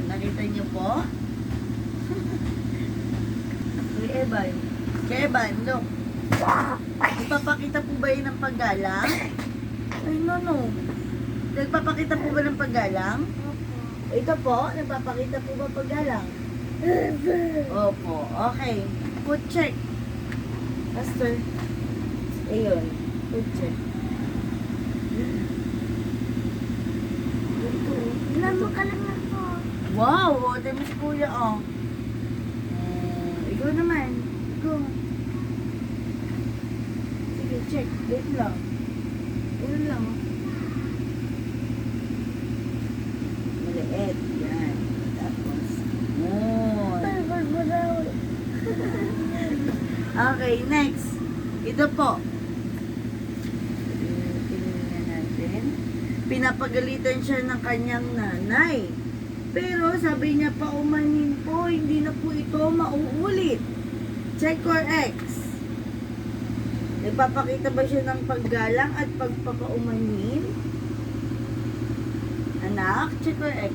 Nakita niyo po? Kuya Evan. Kuya Evan, look. Ipapakita po ba yun ng paggalang? Ay, no. Nagpapakita po ba ng paggalang? Ito po, nagpapakita po ba paggalang? Opo, okay. Put check. Pastor. Ayun, put check. Lamo ka lang ako. Wow, dami si kuya, oh. Ikaw naman. Ikaw. Sige, check. Wait lang. Wait lang. Maliit. Yan. Tapos, moon. Okay, next. Ito po. Tingnan natin. Pinapagalitan siya ng kanyang nanay. Pero sabi niya, paumanin po, hindi na po ito mauulit. Check or X. Nagpapakita ba siya ng paggalang at pagpapaumanin? Anak, check or X.